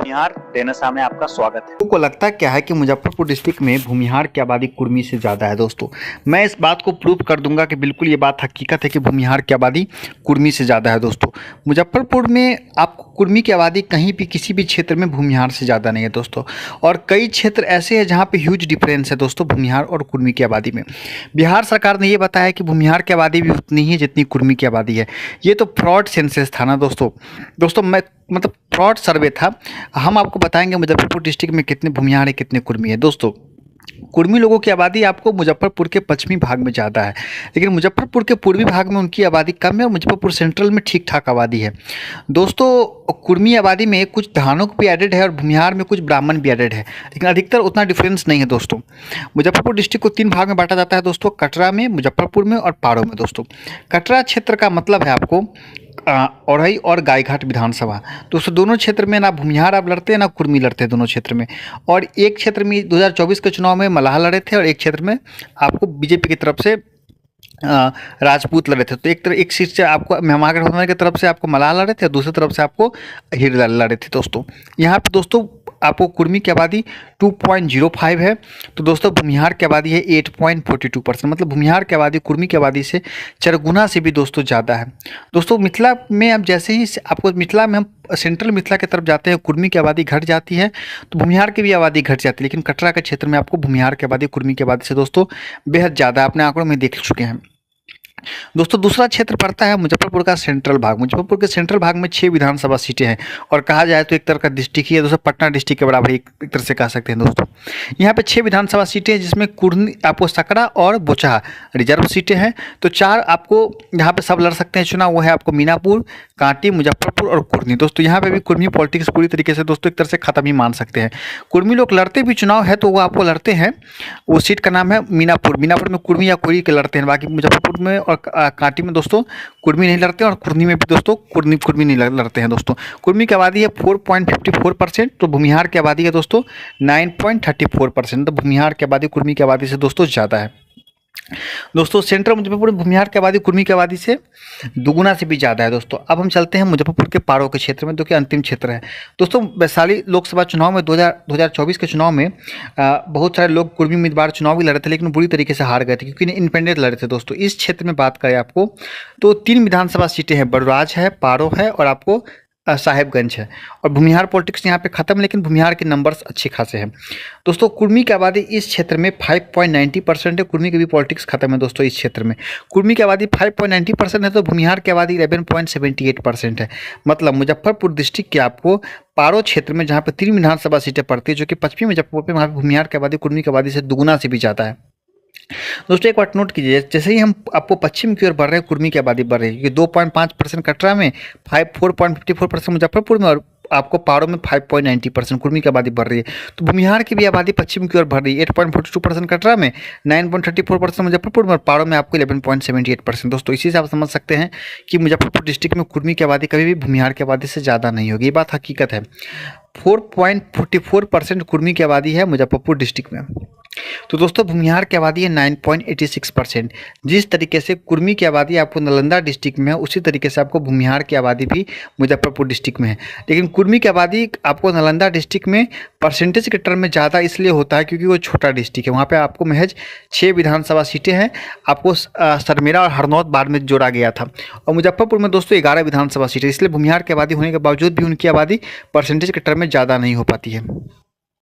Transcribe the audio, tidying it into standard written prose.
भूमिहार डेनसा में आपका स्वागत है। लोगों को लगता क्या है कि मुजफ्फरपुर डिस्ट्रिक्ट में भूमिहार की आबादी कुर्मी से ज़्यादा है। दोस्तों मैं इस बात को प्रूव कर दूंगा कि बिल्कुल ये बात हकीकत है कि भूमिहार की आबादी कुर्मी से ज़्यादा है। दोस्तों मुजफ्फरपुर में आपको कुर्मी की आबादी कहीं भी किसी भी क्षेत्र में भूमिहार से ज़्यादा नहीं है दोस्तों। और कई क्षेत्र ऐसे हैं जहाँ पे ह्यूज डिफरेंस है दोस्तों भूमिहार और कुर्मी की आबादी में। बिहार सरकार ने ये बताया कि भूमिहार की आबादी भी उतनी ही है जितनी कुर्मी की आबादी है। ये तो फ्रॉड सेंसस था ना दोस्तों मैं मतलब फ्रॉड सर्वे था। हम आपको बताएंगे मुजफ्फरपुर डिस्ट्रिक्ट में कितने भूमिहार है कितने कुर्मी है। दोस्तों कुर्मी लोगों की आबादी आपको मुजफ्फरपुर के पश्चिमी भाग में ज़्यादा है, लेकिन मुजफ्फरपुर के पूर्वी भाग में उनकी आबादी कम है और मुजफ्फरपुर सेंट्रल में ठीक ठाक आबादी है। दोस्तों कुर्मी आबादी में कुछ धानुक भी एडेड है और भूमिहार में कुछ ब्राह्मण भी एडेड है, लेकिन अधिकतर उतना डिफरेंस नहीं है। दोस्तों मुजफ्फरपुर डिस्ट्रिक्ट को 3 भाग में बांटा जाता है दोस्तों, कटरा में, मुजफ्फरपुर में और पारो में। दोस्तों कटरा क्षेत्र का मतलब है आपको औरई और गायघाट विधानसभा। दोस्तों दोनों क्षेत्र में ना भूमिहार आप लड़ते हैं ना कुर्मी लड़ते हैं दोनों क्षेत्र में। और एक क्षेत्र में 2024 के चुनाव में मलाह लड़े थे और एक क्षेत्र में आपको बीजेपी की तरफ से राजपूत लड़े थे। तो एक सीट से आपको मेहमान होने की तरफ से आपको मलाह लड़े थे और दूसरी तरफ से आपको हिर लड़े थे। दोस्तों यहाँ पे दोस्तों आपको कुर्मी की आबादी 2.05 है, तो दोस्तों भूमिहार की आबादी है 8.42%। मतलब भूमिहार की आबादी कुर्मी की आबादी से 4 गुना से भी दोस्तों ज़्यादा है। दोस्तों मिथिला में अब जैसे ही आपको मिथिला में हम सेंट्रल मिथिला की तरफ जाते हैं कुर्मी की आबादी घट जाती है तो भूमिहार की भी आबादी घट जाती है, लेकिन कटरा के क्षेत्र में आपको भूमिहार की आबादी कुर्मी की आबादी से दोस्तों बेहद ज़्यादा अपने आंकड़ों में देख चुके हैं। दोस्तों दूसरा क्षेत्र पड़ता है मुजफ्फरपुर का सेंट्रल भाग। मुजफ्फरपुर के सेंट्रल भाग में 6 विधानसभा सीटें हैं और कहा जाए तो एक तरह का डिस्ट्रिक्ट ही है दोस्तों, पटना डिस्ट्रिक्ट के बराबर एक तरह से कह सकते हैं। दोस्तों यहाँ पे 6 विधानसभा सीटें हैं जिसमें कुर्मी आपको सकरा और बोचहा रिजर्व सीटें हैं। तो 4 आपको यहाँ पे सब लड़ सकते हैं चुनाव, वो है आपको मीनापुर, कांटी, मुजफ्फरपुर और कुर्मी। दोस्तों यहाँ पे भी कुर्मी पॉलिटिक्स पूरी तरीके से दोस्तों एक तरह से खत्म ही मान सकते हैं। कुर्मी लोग लड़ते भी चुनाव है तो वो आपको लड़ते हैं, वो सीट का नाम है मीनापुर। मीनापुर में कुर्मी या कोरी के लड़ते हैं, बाकी मुजफ्फरपुर में और कांटी में दोस्तों कुर्मी नहीं लड़ते और कुर्मी में भी दोस्तों कुर्मी नहीं लड़ते हैं। दोस्तों कुर्मी की आबादी है 4.54%, तो भूमिहार की आबादी है दोस्तों 9.34%। तो भूमिहार की आबादी कुर्मी की आबादी से दोस्तों ज़्यादा है। दोस्तों सेंट्रल मुजफ्फरपुर में भूमिहार की आबादी कुर्मी की आबादी से दुगुना से भी ज़्यादा है। दोस्तों अब हम चलते हैं मुजफ्फरपुर के पारो के क्षेत्र में, जो कि अंतिम क्षेत्र है। दोस्तों वैशाली लोकसभा चुनाव में 2024 के चुनाव में बहुत सारे लोग कुर्मी उम्मीदवार चुनाव भी लड़े थे, लेकिन बुरी तरीके से हार गए थे क्योंकि इंडिपेंडेंट लड़े थे। दोस्तों इस क्षेत्र में बात करें आपको तो 3 विधानसभा सीटें हैं, बड़राज है, पारो है और आपको साहेबगंज है। और भूमिहार पॉलिटिक्स यहाँ पे खत्म, लेकिन भूमिहार के नंबर्स अच्छे खासे हैं। दोस्तों कुर्मी की आबादी इस क्षेत्र में 5.90% है, कुर्मी की भी पॉलिटिक्स खत्म है। दोस्तों इस क्षेत्र में कुर्मी की आबादी 5.90% है तो भूमिहार की आबादी 11.78% है। मतलब मुजफ्फरपुर डिस्ट्रिक्ट के आपको पारो क्षेत्र में जहाँ पे 3 विधानसभा सीटें पड़ती है जो कि पश्चिमी मुजफ्फरपुर में, वहाँ पर भूमिहार की आबादी कुर्मी की आबादी से दुगुना से भी ज़्यादा है। दोस्तों एक बात नोट कीजिए, जैसे ही हम आपको पश्चिम की ओर बढ़ रहे हैं कुर्मी की आबादी बढ़ रही है, 2.5% कटरा में, 4.54% मुजफ्फरपुर में और आपको पारो में 5.90% कुर्मी की आबादी बढ़ रही है। तो भूमिहार की भी आबादी पश्चिम की ओर बढ़ रही है, 8.42% कटरा में, 9.34% मुजफ्फरपुर में और पारो में आपको 11.78%। दोस्तों इसी से आप समझ सकते हैं कि मुजफ्फरपुर डिस्ट्रिक्ट में कुर्मी की आबादी कभी भी भूमिहार की आबादी से ज़्यादा नहीं होगी, ये बात हकीकत है। 4.44% कुर्मी की आबादी है मुजफ्फरपुर डिस्ट्रिक्ट में। तो दोस्तों भूमिहार की आबादी है 9.86%। जिस तरीके से कुर्मी की आबादी आपको नालंदा डिस्ट्रिक्ट में है उसी तरीके से आपको भूमिहार की आबादी भी मुजफ्फरपुर डिस्ट्रिक्ट में है, लेकिन कुर्मी की आबादी आपको नालंदा डिस्ट्रिक्ट में परसेंटेज के टर्म में ज़्यादा इसलिए होता है क्योंकि वो छोटा डिस्ट्रिक्ट है, वहाँ पे आपको महज 6 विधानसभा सीटें हैं। आपको सरमेरा और हरनौत बाद में जोड़ा गया था और मुजफ्फरपुर में दोस्तों 11 विधानसभा सीटें, इसलिए भूमिहार की आबादी होने के बावजूद भी उनकी आबादी परसेंटेज के टर्म में ज़्यादा नहीं हो पाती है।